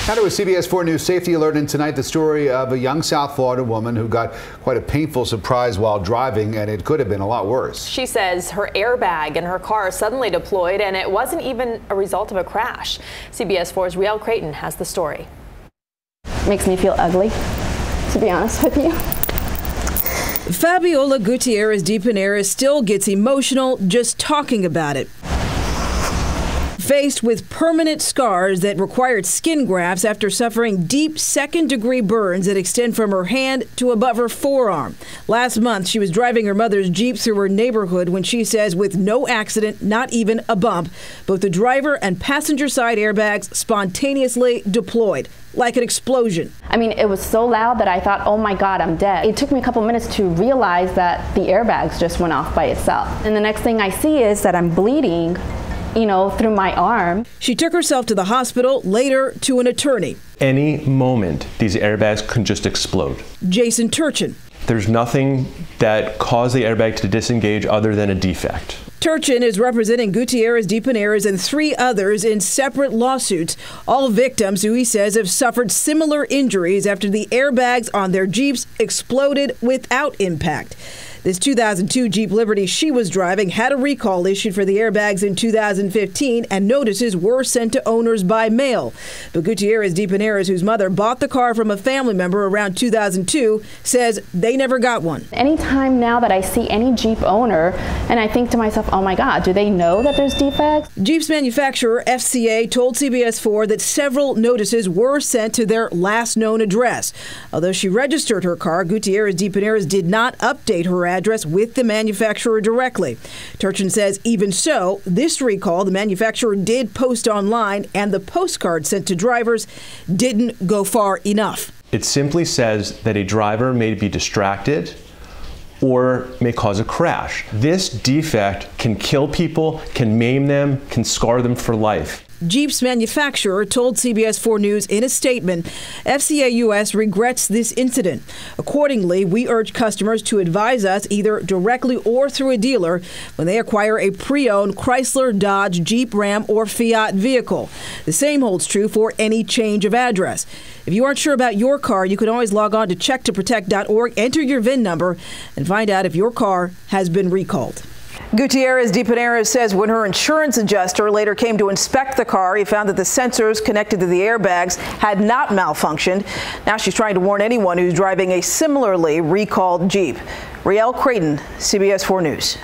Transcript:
Now to a CBS 4 News safety alert, and tonight the story of a young South Florida woman who got quite a painful surprise while driving, and it could have been a lot worse. She says her airbag in her car suddenly deployed, and it wasn't even a result of a crash. CBS 4's Riel Creighton has the story. Makes me feel ugly, to be honest with you. Fabiola Guitierrez De Pineres still gets emotional just talking about it. Faced with permanent scars that required skin grafts after suffering deep second-degree burns that extend from her hand to above her forearm. Last month, she was driving her mother's Jeep through her neighborhood when she says with no accident, not even a bump, both the driver and passenger side airbags spontaneously deployed, like an explosion. I mean, it was so loud that I thought, oh my God, I'm dead. It took me a couple minutes to realize that the airbags just went off by itself. And the next thing I see is that I'm bleeding, through my arm. She took herself to the hospital, later to an attorney. Any moment, these airbags can just explode. Jason Turchin. There's nothing that caused the airbag to disengage other than a defect. Turchin is representing Guitierrez De Pineres and 3 others in separate lawsuits, all victims who he says have suffered similar injuries after the airbags on their Jeeps exploded without impact. This 2002 Jeep Liberty she was driving had a recall issued for the airbags in 2015, and notices were sent to owners by mail. But Guitierrez De Pineres, whose mother bought the car from a family member around 2002, says they never got one. Anytime now that I see any Jeep owner, and I think to myself, oh my God, do they know that there's defects? Jeep's manufacturer, FCA, told CBS 4 that several notices were sent to their last known address. Although she registered her car, Guitierrez De Pineres did not update her address with the manufacturer directly. Turchin says even so, this recall the manufacturer did post online, and the postcard sent to drivers didn't go far enough. It simply says that a driver may be distracted or may cause a crash. This defect can kill people, can maim them, can scar them for life. Jeep's manufacturer told CBS 4 News in a statement, FCA US regrets this incident. Accordingly, we urge customers to advise us either directly or through a dealer when they acquire a pre-owned Chrysler, Dodge, Jeep, Ram, or Fiat vehicle. The same holds true for any change of address. If you aren't sure about your car, you can always log on to checktoprotect.org, enter your VIN number, and find out if your car has been recalled. Guitierrez De Pineres says when her insurance adjuster later came to inspect the car, he found that the sensors connected to the airbags had not malfunctioned. Now she's trying to warn anyone who's driving a similarly recalled Jeep. Riel Creighton, CBS 4 News.